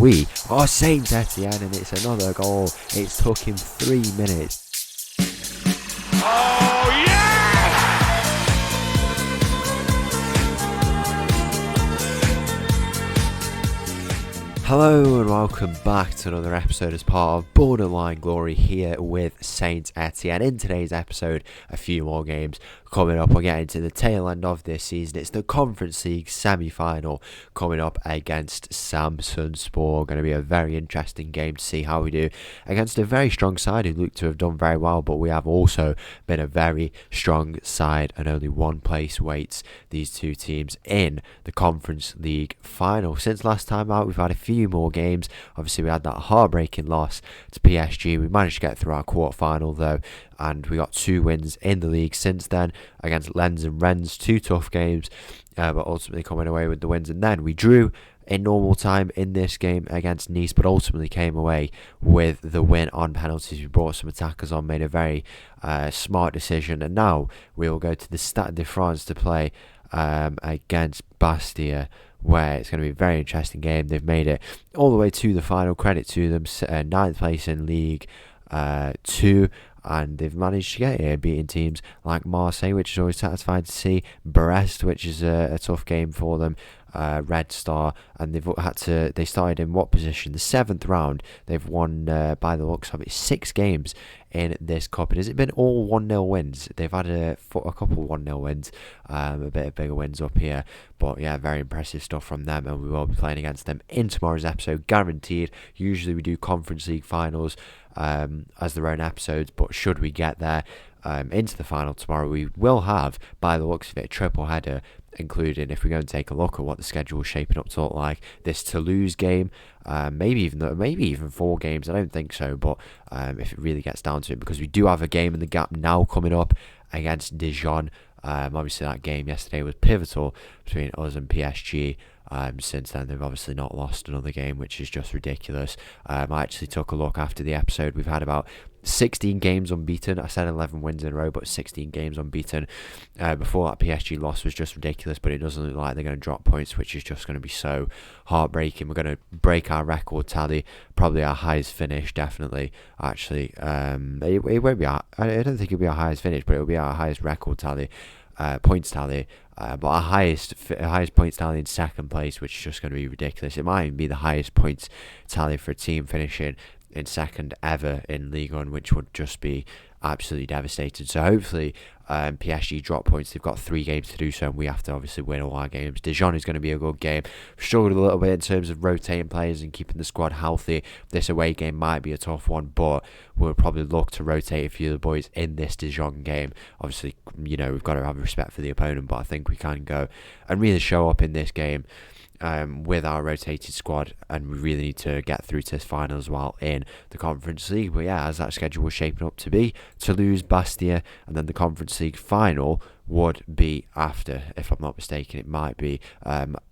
we are Saint-Etienne, and it's another goal. It's took him 3 minutes. Oh, yeah! Hello and welcome back to another episode as part of Borderline Glory here with Saint-Etienne. In today's episode, a few more games coming up. We're getting to the tail end of this season. It's the Conference League semi-final coming up against Samsunspor. Going to be a very interesting game to see how we do against a very strong side who look to have done very well, but we have also been a very strong side, and only one place waits these two teams in the Conference League final. Since last time out, we've had a few more games. Obviously, we had that heartbreaking loss to PSG. We managed to get through our quarter-final though, and we got 2 wins in the league since then against Lens and Rennes. 2 tough games, but ultimately coming away with the wins. And then we drew in normal time in this game against Nice, but ultimately came away with the win on penalties. We brought some attackers on, made a very smart decision, and now we will go to the Stade de France to play against Bastia, where it's going to be a very interesting game. They've made it all the way to the final. Credit to them, 9th place in Ligue 2, and they've managed to get here, beating teams like Marseille, which is always satisfying to see. Brest, which is a tough game for them. Red Star, and they started in what position? The 7th round. They've won by the looks of it 6 games in this cup, and has it been all 1-0 wins? They've had a couple 1-0 wins, a bit of bigger wins up here, but yeah, very impressive stuff from them, and we will be playing against them in tomorrow's episode, guaranteed. Usually we do Conference League finals as their own episodes, but should we get there into the final tomorrow, we will have, by the looks of it, a triple header, including, if we go and take a look at what the schedule is shaping up to look like, this Toulouse game, maybe even 4 games. I don't think so, but if it really gets down to it, because we do have a game in the gap now coming up against Dijon. Obviously that game yesterday was pivotal between us and PSG. Since then, they've obviously not lost another game, which is just ridiculous. I actually took a look after the episode. We've had about 16 games unbeaten. I said 11 wins in a row, but 16 games unbeaten. Before that PSG loss was just ridiculous, but it doesn't look like they're going to drop points, which is just going to be so heartbreaking. We're going to break our record tally, probably our highest finish, definitely. Actually, it won't be I don't think it'll be our highest finish, but it'll be our highest record tally. Points tally, but our highest points tally in 2nd place, which is just going to be ridiculous. It might even be the highest points tally for a team finishing in 2nd ever in Ligue 1, which would just be absolutely devastating. So hopefully PSG drop points. They've got 3 games to do so, and we have to obviously win all our games. Dijon is going to be a good game. Struggled a little bit in terms of rotating players and keeping the squad healthy. This away game might be a tough one, but we'll probably look to rotate a few of the boys in this Dijon game. Obviously, we've got to have respect for the opponent, but I think we can go and really show up in this game with our rotated squad, and we really need to get through to this final as well in the Conference League. But yeah, as that schedule was shaping up to be, Toulouse, Bastia, and then the Conference League final would be after, if I'm not mistaken. It might be,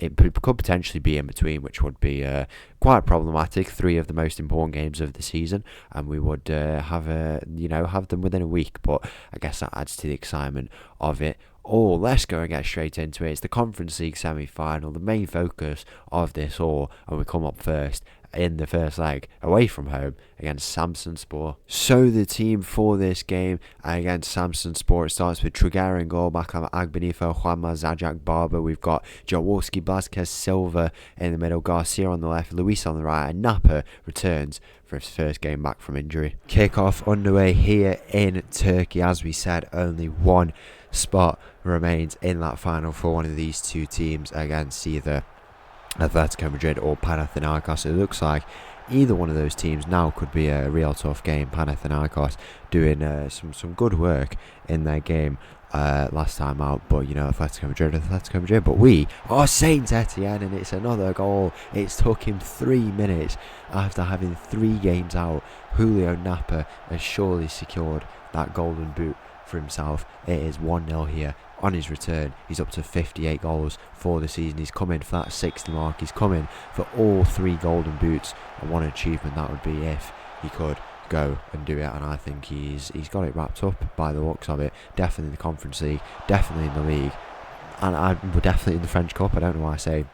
it could potentially be in between, which would be quite problematic. 3 of the most important games of the season, and we would have them within a week, but I guess that adds to the excitement of it. Let's go and get straight into it. It's the Conference League semi-final, the main focus of this all, and we come up first in the first leg away from home against Samsunspor. So the team for this game against Samsunspor, it starts with Trugger in goal, Bakam Agbenifo, Juanma, Zajak, Barber. We've got Jaworski, Blazquez, Silva in the middle, Garcia on the left, Luis on the right, and Napa returns for his first game back from injury. Kick-off underway here in Turkey. As we said, only one spot remains in that final for one of these two teams against either Atletico Madrid or Panathinaikos. It looks like either one of those teams now could be a real tough game. Panathinaikos doing some good work in their game last time out, but Atletico Madrid. But we are Saint-Etienne, and it's another goal. It's took him 3 minutes after having 3 games out. Julio Napa has surely secured that golden boot for himself. It is 1-0 here. On his return, he's up to 58 goals for the season. He's coming for that 60 mark. He's coming for all 3 golden boots, and one achievement that would be if he could go and do it, and I think he's got it wrapped up by the looks of it. Definitely in the Conference League, definitely in the league, and we're definitely in the French Cup. I don't know why I say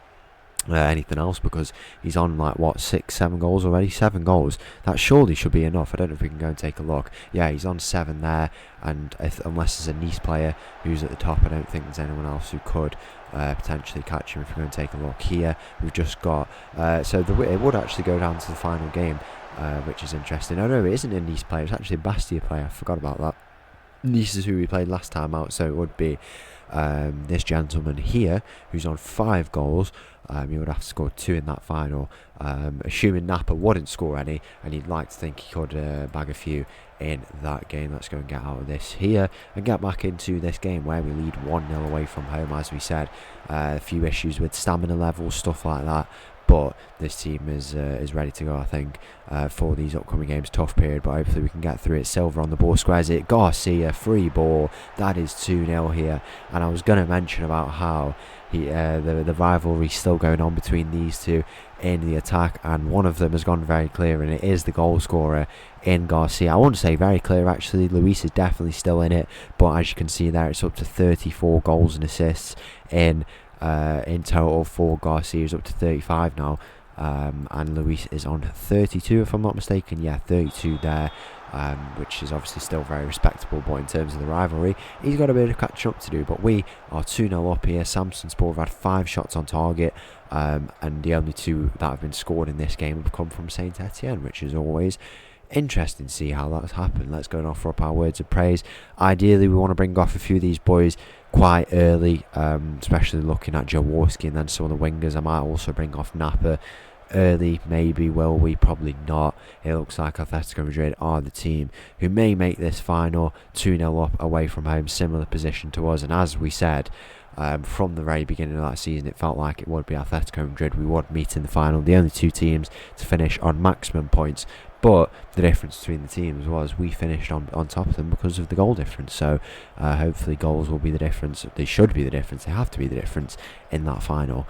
anything else, because he's on like what 6-7 goals already. 7 goals, that surely should be enough. I don't know if we can go and take a look. Yeah, he's on 7 there, and unless there's a Nice player who's at the top, I don't think there's anyone else who could potentially catch him. If we go and take a look here, we've just got it would actually go down to the final game, which is interesting. Oh no, it isn't a Nice player, it's actually a Bastia player. I forgot about that. Nice is who we played last time out, so it would be this gentleman here who's on 5 goals. He would have to score 2 in that final, assuming Napa wouldn't score any, and you'd like to think he could bag a few in that game. Let's go and get out of this here and get back into this game where we lead 1-0 away from home. As we said, a few issues with stamina levels, stuff like that, but this team is ready to go, I think, for these upcoming games. Tough period, but hopefully we can get through it. Silva on the ball, squares it, Garcia, free ball. That is 2-0 here, and I was going to mention about how the rivalry still going on between these two in the attack, and one of them has gone very clear, and it is the goal scorer in Garcia. I wouldn't say very clear actually. Luis is definitely still in it, but as you can see there, it's up to 34 goals and assists in total for Garcia. Is up to 35 now, and Luis is on 32 if I'm not mistaken. Yeah, 32 there, which is obviously still very respectable, but in terms of the rivalry, he's got a bit of catching up to do. But we are 2-0 up here. Samsunspor have had 5 shots on target, and the only 2 that have been scored in this game have come from Saint-Etienne, which is always interesting to see how that's happened. Let's go and offer up our words of praise. Ideally, we want to bring off a few of these boys quite early, especially looking at Jaworski and then some of the wingers. I might also bring off Napa early, maybe. Will we? Probably not. It looks like Atletico Madrid are the team who may make this final. 2-0 up away from home, similar position to us, and as we said, from the very beginning of that season, it felt like it would be Atletico Madrid we would meet in the final. The only 2 teams to finish on maximum points, but the difference between the teams was we finished on top of them because of the goal difference. So hopefully goals will be the difference. They should be the difference. They have to be the difference in that final,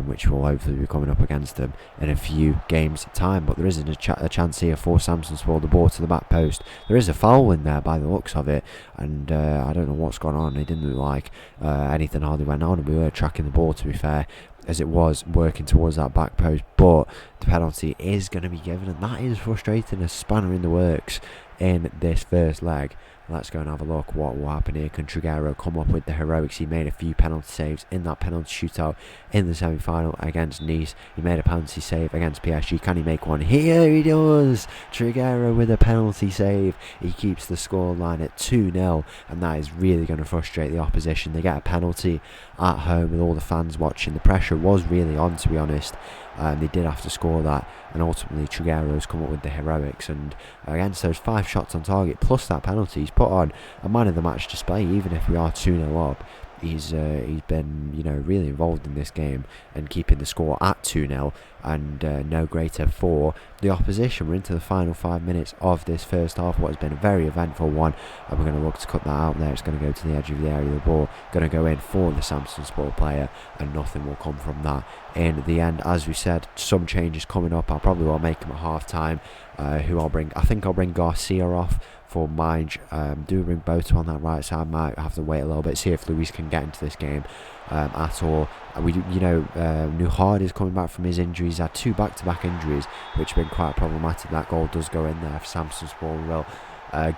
which will hopefully be coming up against them in a few games' time. But there isn't a chance here for Samsunspor. The ball to the back post. There is a foul in there by the looks of it, and I don't know what's gone on. It didn't look like anything hardly went on, and we were tracking the ball, to be fair, as it was working towards that back post. But the penalty is going to be given, and that is frustrating. A spanner in the works in this first leg. Let's go and have a look what will happen here. Can Trigueiro come up with the heroics? He made a few penalty saves in that penalty shootout in the semi-final against Nice. He made a penalty save against PSG. Can he make one? Here he does! Trigueiro with a penalty save. He keeps the scoreline at 2-0, and that is really going to frustrate the opposition. They get a penalty at home with all the fans watching. The pressure was really on, to be honest. They did have to score that, and ultimately Trigueiro's come up with the heroics, and against those 5 shots on target plus that penalty, he's put on a man of the match display. Even if we are 2-0 up, he's been really involved in this game and keeping the score at 2-0, and no greater for the opposition. We're into the final 5 minutes of this first half, what has been a very eventful one, and we're going to look to cut that out there. It's going to go to the edge of the area of the ball, going to go in for the Samsunspor player, and nothing will come from that in the end. As we said, some changes coming up. I'll probably will make them at half time. Who I'll bring? I think I'll bring Garcia off for Mange. Do bring Boto on that right side. Might have to wait a little bit, see if Luis can get into this game at all. Nuhard is coming back from his injuries. He's had 2 back-to-back injuries, which have been quite problematic. That goal does go in there for Samsunspor. Will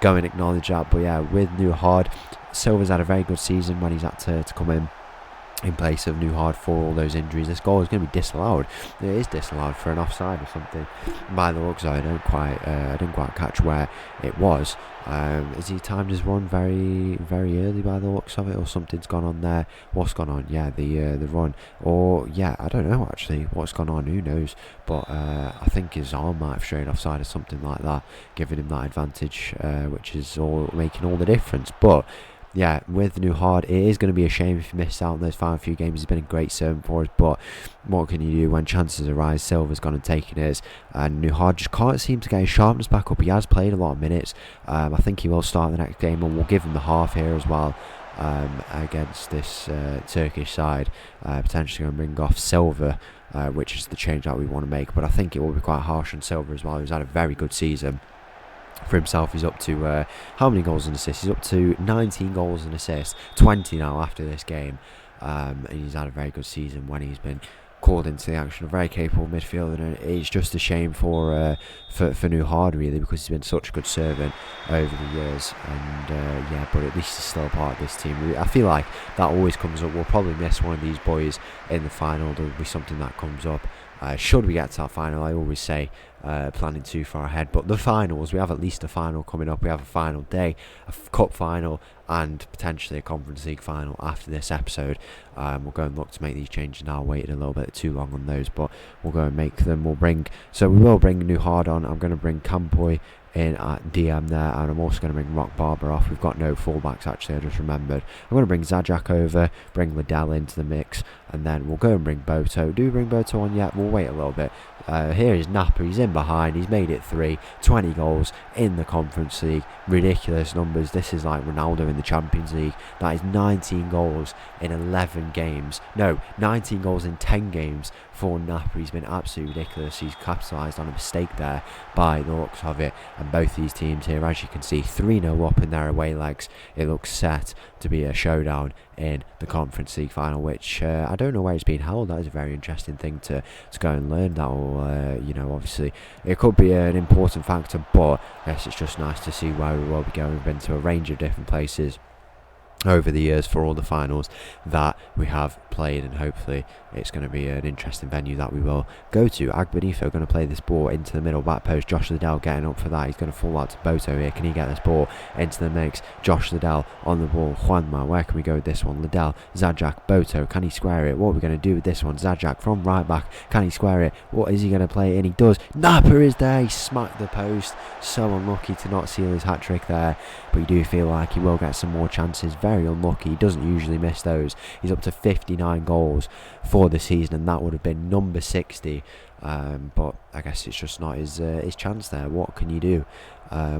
go and acknowledge that. But yeah, with Nuhard, Silva's had a very good season when he's had to come in place of Nuhard for all those injuries. This goal is going to be disallowed. It is disallowed for an offside or something by the looks of it. I didn't quite catch where it was. Is he timed his run very, very early by the looks of it, or something's gone on there? What's gone on? Yeah, the run, or yeah, I don't know actually what's gone on. Who knows? But I think his arm might have strayed offside or something like that, giving him that advantage, which is all making all the difference. But yeah, with Nuhard, it is going to be a shame if he missed out on those final few games. He's been a great servant for us, but what can you do when chances arise? Silva's gone and taken his, and Nuhard just can't seem to get his sharpness back up. He has played a lot of minutes. I think he will start the next game, and we'll give him the half here as well against this Turkish side. Potentially going to bring off Silva, which is the change that we want to make, but I think it will be quite harsh on Silva as well. He's had a very good season for himself. He's up to how many goals and assists? He's up to 19 goals and assists, 20 now after this game, and he's had a very good season when he's been called into the action. A very capable midfielder, and it's just a shame for Nuhard really, because he's been such a good servant over the years. And yeah, but at least he's still a part of this team. I feel like that always comes up. We'll probably miss one of these boys in the final. There'll be something that comes up. Should we get to that final, I always say planning too far ahead, but the finals, we have at least a final coming up. We have a final day, a cup final, and potentially a Conference League final after this episode. We'll go and look to make these changes now. I waited a little bit too long on those, but we'll go and make them. We will bring Nuhard on. I'm going to bring Campoy in at DM there, and I'm also going to bring Rock Barber off. We've got no fullbacks actually, I just remembered. I'm going to bring Zajac over, bring Liddell into the mix, and then we'll go and bring Boto. Do we bring Boto on yet? We'll wait a little bit. Here is Napa. He's in behind. He's made it 20 goals in the Conference League. Ridiculous numbers. This is like Ronaldo in the Champions League. That is 19 goals in 11 games. No, 19 goals in 10 games for Napa. He's been absolutely ridiculous. He's capitalised on a mistake there by the looks of it. And both these teams here, as you can see, 3-0 up in their away legs. It looks set to be a showdown in the Conference League final, which I don't know where it's been held. That is a very interesting thing to go and learn. That will, you know, obviously it could be an important factor, but I guess it's just nice to see where we will be going. We've been to a range of different places over the years for all the finals that we have played, and hopefully it's going to be an interesting venue that we will go to. Agbenito going to play this ball into the middle back post. Josh Liddell getting up for that. He's going to fall out to Boto here. Can he get this ball into the mix? Josh Liddell on the ball. Juanma, where can we go with this one? Liddell, Zajac, Boto, can he square it? What are we going to do with this one? Zajac from right back, can he square it? What is he going to play? And he does. Napa is there. He smacked the post. So unlucky to not seal his hat trick there, but you do feel like he will get some more chances. Very unlucky. He doesn't usually miss those. He's up to 59 goals for the season, and that would have been number 60. But I guess it's just not his chance there. What can you do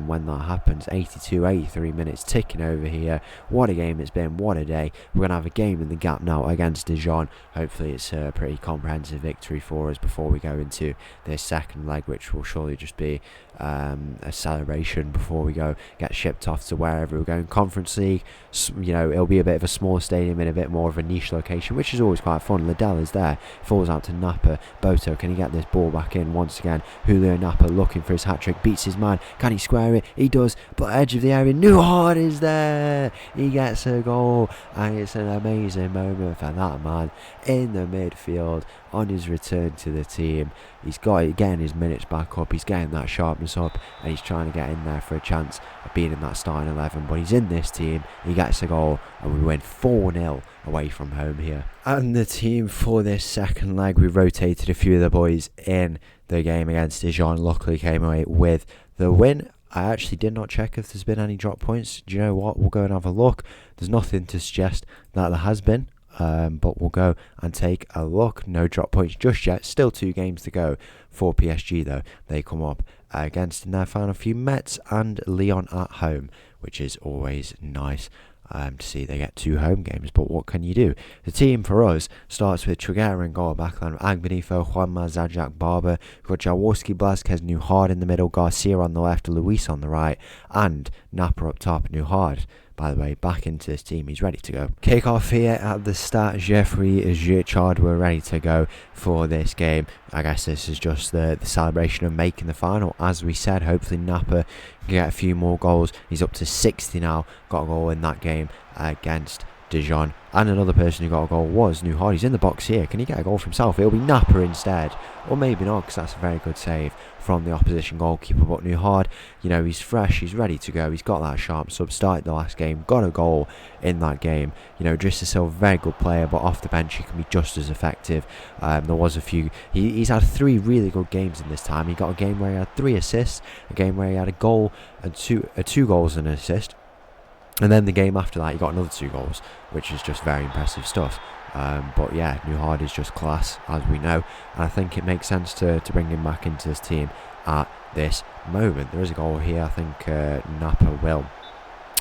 when that happens? 82, 83 minutes ticking over here. What a game it's been. What a day. We're going to have a game in the gap now against Dijon. Hopefully it's a pretty comprehensive victory for us before we go into this second leg, which will surely just be a celebration before we get shipped off to wherever we're going. Conference League, you know, it'll be a bit of a smaller stadium in a bit more of a niche location, which is always quite fun. Liddell is there, falls out to Napa. Boto, can he get this ball back in once again? Julio Napa looking for his hat-trick, beats his man. Can he square it? He does, but edge of the area. Nuhard is there. He gets a goal, and it's an amazing moment for that man in the midfield on his return to the team. He's getting his minutes back up, he's getting that sharpness up, and he's trying to get in there for a chance of being in that starting 11. But he's in this team, he gets a goal, and we win 4-0 away from home here. And the team for this second leg, we rotated a few of the boys in the game against Dijon. Luckily came away with the win. I actually did not check if there's been any drop points. Do you know what? We'll go and have a look. There's nothing to suggest that there has been. But we'll go and take a look. No drop points just yet. Still 2 games to go for PSG though. They come up against in their final few Metz and Lyon at home, which is always nice to see. They get 2 home games, but what can you do? The team for us starts with Triguera in goal, backline Agbenito, Juanma, Zajac, Barber. We've got Jaworski, Blázquez, Nuhard in the middle, Garcia on the left, Luis on the right, and Napa up top. Nuhard, by the way, back into this team. He's ready to go. Kick off here at the start. Jeffrey Girchard, we're ready to go for this game. I guess this is just the celebration of making the final. As we said, hopefully Napa can get a few more goals. He's up to 60 now. Got a goal in that game against Dijon. And another person who got a goal was Nuhard. He's in the box here. Can he get a goal for himself? It'll be Napa instead. Or maybe not, because that's a very good save from the opposition goalkeeper. But Nuhard, you know, he's fresh. He's ready to go. He's got that sharp sub. Started the last game. Got a goal in that game. You know, Drissa Silva, very good player. But off the bench, he can be just as effective. There was a few. He's had 3 really good games in this time. He got a game where he had 3 assists. A game where he had a goal and 2 goals and an assist. And then the game after that, he got another 2 goals, which is just very impressive stuff. But yeah, Nuhard is just class, as we know. And I think it makes sense to bring him back into this team at this moment. There is a goal here. I think Napa will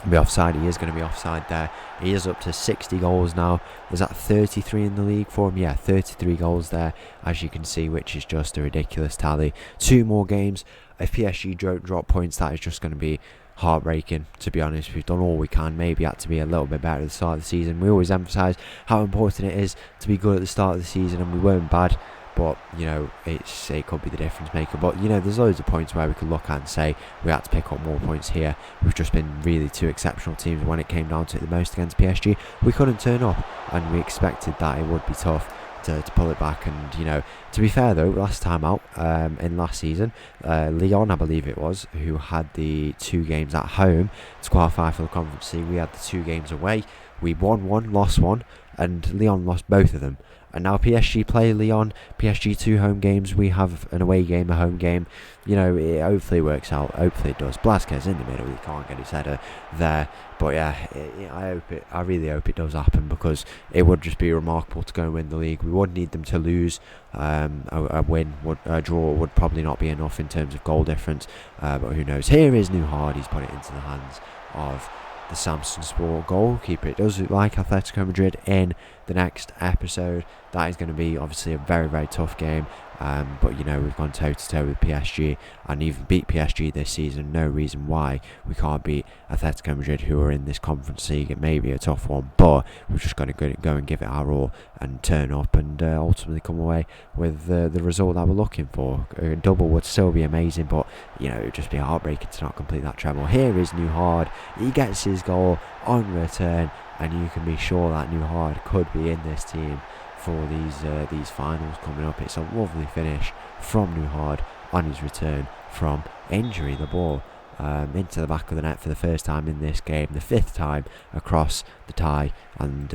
be offside. He is going to be offside there. He is up to 60 goals now. Is that 33 in the league for him? Yeah, 33 goals there, as you can see, which is just a ridiculous tally. 2 more games. If PSG don't drop points, that is just going to be heartbreaking, to be honest. We've done all we can, maybe had to be a little bit better at the start of the season. We always emphasise how important it is to be good at the start of the season, and we weren't bad. But, it could be the difference maker. But, there's loads of points where we could look at and say we had to pick up more points here. We've just been really two exceptional teams when it came down to it the most against PSG. We couldn't turn up, and we expected that it would be tough to pull it back. And, to be fair though, last time out, in last season, Lyon, I believe it was, who had the 2 games at home to qualify for the Conference League. We had the 2 games away. We won 1, lost 1, and Lyon lost both of them. And now PSG play Lyon, PSG 2 home games, we have an away game, a home game. Hopefully it works out, hopefully it does. Blasquez in the middle, he can't get his header there. But yeah, I really hope it does happen, because it would just be remarkable to go and win the league. We would need them to lose. A draw would probably not be enough in terms of goal difference, but who knows. Here is Nuhard, he's put it into the hands of the Samsunspor goalkeeper. It does look like Atletico Madrid in the next episode. That is going to be obviously a very, very tough game. But we've gone toe to toe with PSG and even beat PSG this season. No reason why we can't beat Atletico Madrid, who are in this Conference League. It may be a tough one, but we've just got to go and give it our all and turn up and ultimately come away with the result that we're looking for. A double would still be amazing, but it would just be heartbreaking to not complete that treble. Here is Nuhard. He gets his goal on return, and you can be sure that Nuhard could be in this team for these finals coming up. It's a lovely finish from Nuhard on his return from injury. The ball into the back of the net for the first time in this game, the 5th time across the tie, and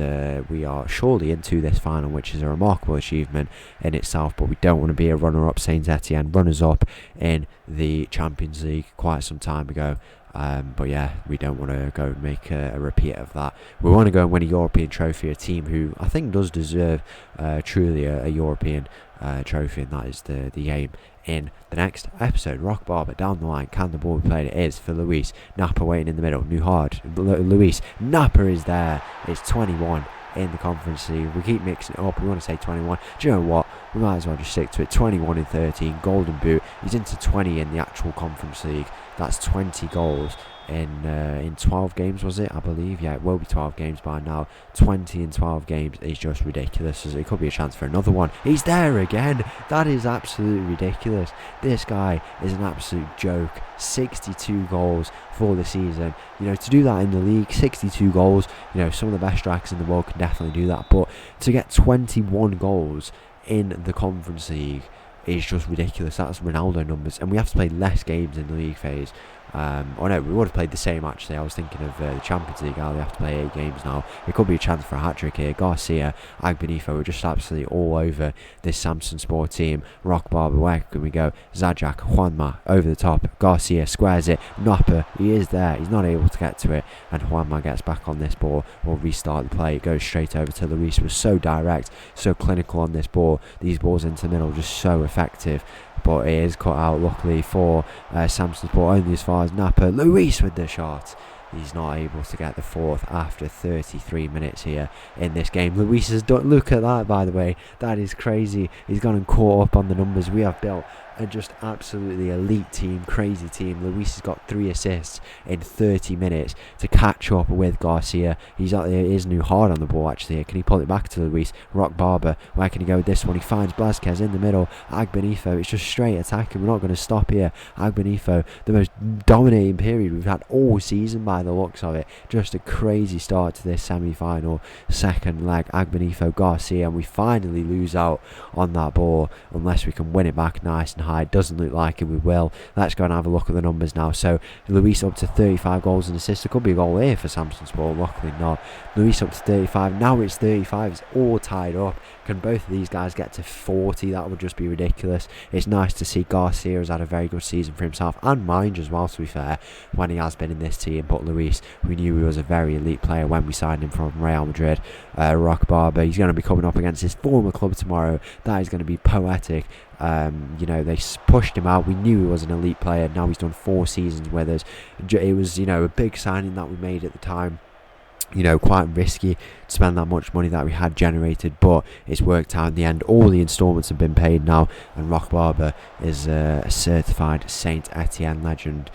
we are surely into this final, which is a remarkable achievement in itself. But we don't want to be a runner-up. Saint-Etienne runners-up in the Champions League quite some time ago. But yeah, we don't want to go and make a repeat of that. We want to go and win a European trophy, a team who I think does deserve truly a European trophy, and that is the aim in the next episode. Rock Barber down the line, can the ball be played? It is for Luis. Napa waiting in the middle, Nuhard, Luis, Napa is there. It's 21 in the Conference League. We keep mixing it up, we want to say 21. Do you know what? We might as well just stick to it. 21 in 13, golden boot. He's into 20 in the actual Conference League. That's 20 goals in 12 games, was it? I believe. Yeah, it will be 12 games by now. 20 in 12 games is just ridiculous. It could be a chance for another one. He's there again. That is absolutely ridiculous. This guy is an absolute joke. 62 goals for the season. To do that in the league, 62 goals, some of the best strikers in the world can definitely do that. But to get 21 goals in the Conference League is just ridiculous. That's Ronaldo numbers, and we have to play less games in the league phase. Or no, we would have played the same actually. I was thinking of the Champions League. They have to play 8 games now. It could be a chance for a hat-trick here. Garcia, Agbenifo are just absolutely all over this Samsunspor team. Rock Barber, where can we go? Zajak, Juanma, over the top. Garcia squares it. Napa, he is there. He's not able to get to it. And Juanma gets back on this ball. We'll restart the play. It goes straight over to Luis. Was so direct, so clinical on this ball. These balls into the middle, just so effective. But it is cut out, luckily, for Samsunspor, only as far as Napa. Luis with the shot. He's not able to get the 4th after 33 minutes here in this game. Luis has done, look at that, by the way. That is crazy. He's gone and caught up on the numbers we have built. A just absolutely elite team, crazy team. Luis has got 3 assists in 30 minutes to catch up with Garcia. He's out there, is Nuhard on the ball actually here. Can he pull it back to Luis? Rock Barber, where can he go with this one? He finds Blasquez in the middle. Agbenifo, it's just straight attacking. We're not going to stop here. Agbenifo, the most dominating period we've had all season by the looks of it. Just a crazy start to this semi-final. Second leg, Agbenifo, Garcia, and we finally lose out on that ball unless we can win it back nice and high. Doesn't look like it, we will. Let's go and have a look at the numbers now. So Luis up to 35 goals and assists. There could be a goal here for Samsunspor, luckily not. Luis up to 35, now it's 35, it's all tied up. Can both of these guys get to 40? That would just be ridiculous. It's nice to see Garcia has had a very good season for himself and Minge as well, to be fair, when he has been in this team. But Luis, we knew he was a very elite player when we signed him from Real Madrid. Rock Barber, he's going to be coming up against his former club tomorrow. That is going to be poetic. They pushed him out. We knew he was an elite player. Now he's done 4 seasons with us. It was, a big signing that we made at the time. Quite risky to spend that much money that we had generated, but it's worked out in the end. All the instalments have been paid now, and Rock Barber is a certified Saint-Etienne legend.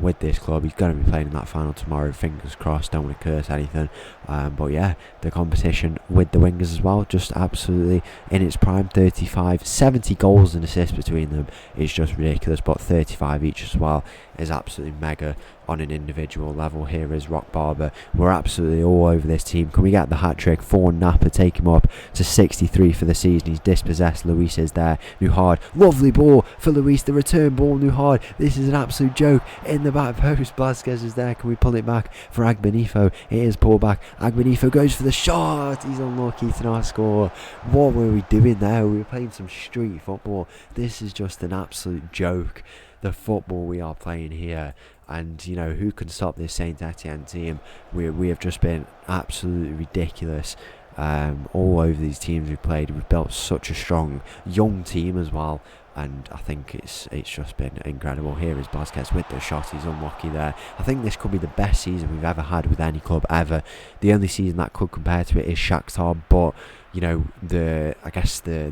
with this club. He's going to be playing in that final tomorrow, fingers crossed, don't want to curse anything. But yeah, the competition with the wingers as well, just absolutely in its prime. 35, 70 goals and assists between them is just ridiculous, but 35 each as well is absolutely mega on an individual level. Here is Rock Barber. We're absolutely all over this team. Can we get the hat-trick for Napa? Take him up to 63 for the season. He's dispossessed. Luis is there. Nuhard. Lovely ball for Luis. The return ball, Nuhard. This is an absolute joke. In the back post, Vasquez is there. Can we pull it back for Agbenifo? It is pulled back. Agbenifo goes for the shot. He's unlucky to not score. What were we doing there? We were playing some street football. This is just an absolute joke. The football we are playing here. And, you know, who can stop this Saint-Etienne team? We have just been absolutely ridiculous all over these teams we've played. We've built such a strong young team as well. And I think it's just been incredible. Here is Vasquez with the shot. He's unlucky there. I think this could be the best season we've ever had with any club ever. The only season that could compare to it is Shakhtar, but you know, the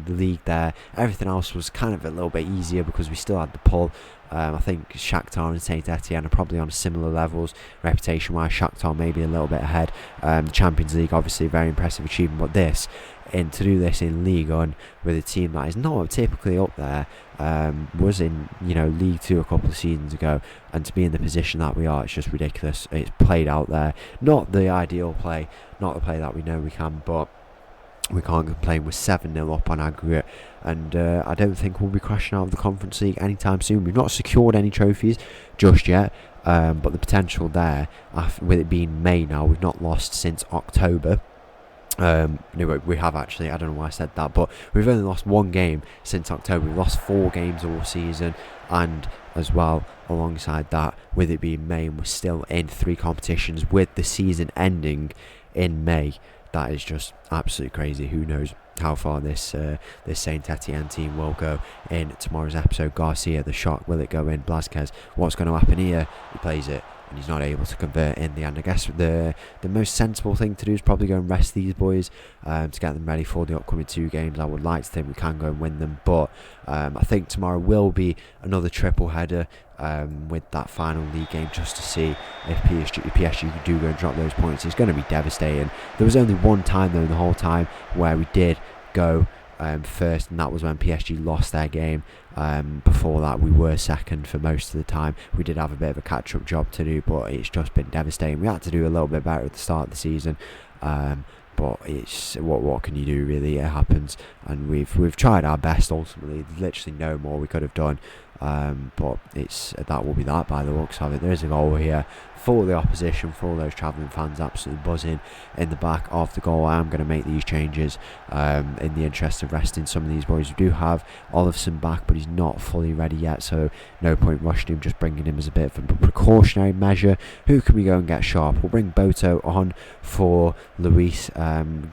league there, everything else was kind of a little bit easier because we still had the pull. I think Shakhtar and Saint-Etienne are probably on similar levels reputation-wise. Shakhtar maybe a little bit ahead. The Champions League, obviously, a very impressive achievement, but to do this in Ligue 1 with a team that is not typically up there, was in, you know, League 2 a couple of seasons ago, and to be in the position that we are, it's just ridiculous. It's played out there, not the ideal play, not the play that we know we can, but we can't complain. We're 7-0 up on aggregate, and I don't think we'll be crashing out of the Conference League anytime soon. We've not secured any trophies just yet, but the potential there, with it being May now, we've not lost since October. Anyway, we have actually, I don't know why I said that, but we've only lost one game since October. We've lost 4 games all season, and as well, alongside that, with it being May, and we're still in 3 competitions with the season ending in May. That is just absolutely crazy. Who knows how far this Saint-Etienne team will go in tomorrow's episode. Garcia, the shot, will it go in? Blazquez, what's going to happen here? He plays it, and he's not able to convert in the end. I guess the most sensible thing to do is probably go and rest these boys to get them ready for the upcoming 2 games. I would like to think we can go and win them, but I think tomorrow will be another triple header with that final league game, just to see if PSG do go and drop those points. It's going to be devastating. There was only one time though in the whole time where we did go first, and that was when PSG lost their game. Before that, we were second for most of the time. We did have a bit of a catch-up job to do, but it's just been devastating. We had to do a little bit better at the start of the season, but it's what can you do, really? It happens, and we've tried our best. Ultimately, there's literally no more we could have done. But that will be that by the looks of it. There is a goal here for the opposition, for all those travelling fans absolutely buzzing in the back of the goal. I am going to make these changes in the interest of resting some of these boys. We do have Olafsson back, but he's not fully ready yet, so no point rushing him, just bringing him as a bit of a precautionary measure. Who can we go and get sharp? We'll bring Boto on for Luis,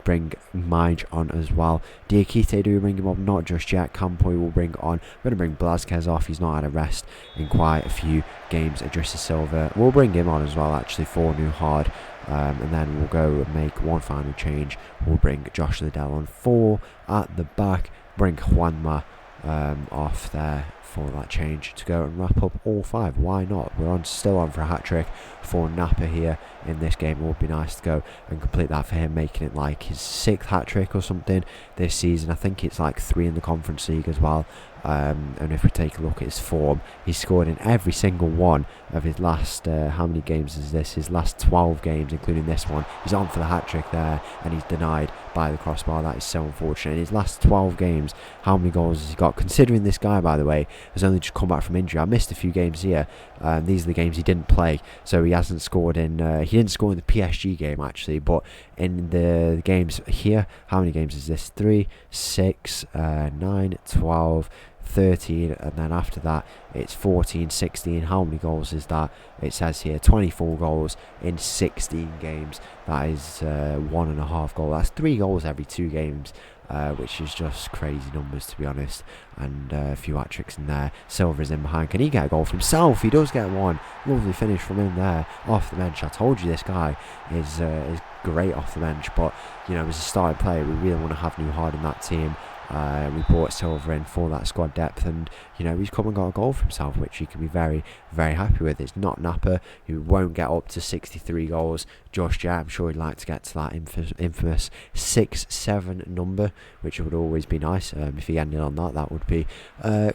bring Mange on as well. Diakite, do we bring him up? Not just yet. Campoy will bring on. We're going to bring Blazquez off. He's not had a rest in quite a few games. Idrissa Silva, we'll bring him on as well, actually, for Nuhard. And then we'll go and make one final change. We'll bring Josh Liddell on 4 at the back. Bring Juanma off there for that change to go and wrap up all 5. Why not? We're still on for a hat-trick for Napa here in this game. It would be nice to go and complete that for him, making it like his 6th hat-trick or something this season. I think it's like 3 in the Conference League as well. And if we take a look at his form, he's scored in every single one of his last, how many games is this? His last 12 games, including this one. He's on for the hat-trick there, and he's denied by the crossbar. That is so unfortunate. In his last 12 games, how many goals has he got? Considering this guy, by the way, has only just come back from injury. I missed a few games here. These are the games he didn't play, so he hasn't scored in, he didn't score in the PSG game, actually, but in the games here, how many games is this? 3, 6, 9, 12... 13, and then after that it's 14, 16. How many goals is that? It says here 24 goals in 16 games. That is 1.5 goals. That's 3 goals every 2 games, which is just crazy numbers, to be honest. And a few hat-tricks in there. Silva's in behind. Can he get a goal for himself? He does get one. Lovely finish from him there off the bench. I told you this guy is great off the bench, but you know, as a starting player, we really want to have Nuhard in that team. We brought Silva in for that squad depth, and he's come and got a goal for himself, which he can be very, very happy with. It's not Napa, who won't get up to 63 goals just yet. I'm sure he'd like to get to that infamous 6-7 number, which would always be nice. If he ended on that, that would be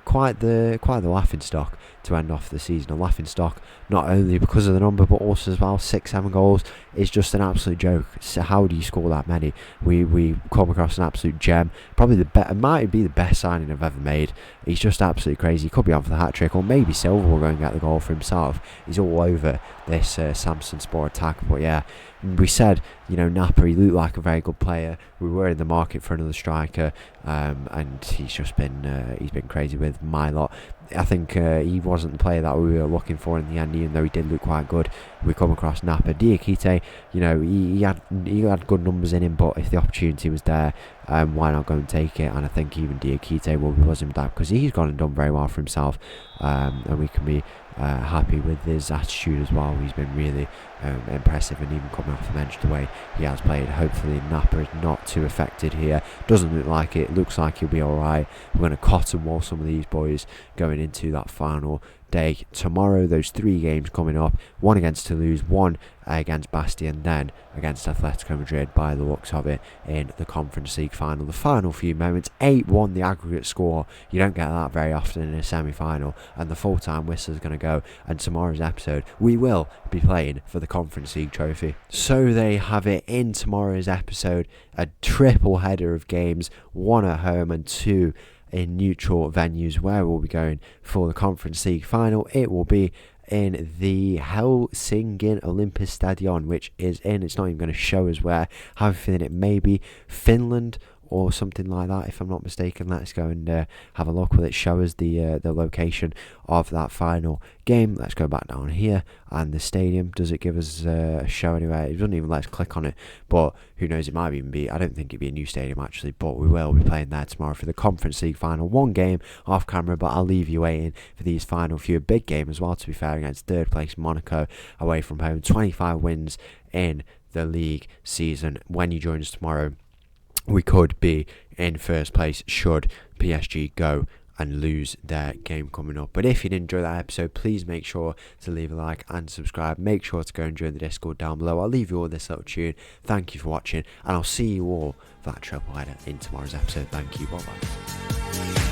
quite the laughing stock to end off the season. A laughing stock, not only because of the number, but also as well, 6-7 goals is just an absolute joke. So how do you score that many? We come across an absolute gem, probably might be the best signing I've ever made. He's just absolutely crazy. He could be on for the hat trick, or maybe Silva will go and get the goal for himself. He's all over this Samsunspor attack. But yeah, we said, Napa, he looked like a very good player. We were in the market for another striker, and he's just been crazy with my lot. I think he wasn't the player that we were looking for in the end, even though he did look quite good. We come across Napa. Diakite, he had good numbers in him, but if the opportunity was there, why not go and take it? And I think even Diakite will be buzzing with that, because he's gone and done very well for himself, and we can be happy with his attitude as well. He's been really impressive, and even coming off the bench the way he has played. Hopefully Napa is not too affected here. Doesn't look like it. Looks like he'll be alright. We're going to cotton wall some of these boys going into that final day tomorrow. Those 3 games coming up, one against Toulouse, one against Bastia, then against Atletico Madrid, by the looks of it, in the Conference League final. The final few moments, 8-1 the aggregate score. You don't get that very often in a semi-final, and the full-time whistle is going to go, and tomorrow's episode we will be playing for the Conference League trophy. So they have it in tomorrow's episode, a triple header of games, 1 at home and 2 in neutral venues, where we'll be going for the Conference League final. It will be in the Helsingin Olympus Stadion, which is it's not even going to show us where. I have a feeling it may be Finland or something like that, if I'm not mistaken. Let's go and have a look. Will it show us the location of that final game? Let's go back down here, and the stadium, does it give us a show anywhere? It doesn't even let us click on it, but who knows, it might even be, I don't think it'd be a new stadium actually, but we will be playing there tomorrow for the Conference League final. 1 game off camera, but I'll leave you waiting for these final few. A big game as well, to be fair, against 3rd place Monaco away from home. 25 wins in the league season. When you join us tomorrow, we could be in 1st place should PSG go and lose their game coming up. But if you did enjoy that episode, please make sure to leave a like and subscribe. Make sure to go and join the Discord down below. I'll leave you all this little tune. Thank you for watching, and I'll see you all for that triple header in tomorrow's episode. Thank you. Bye bye.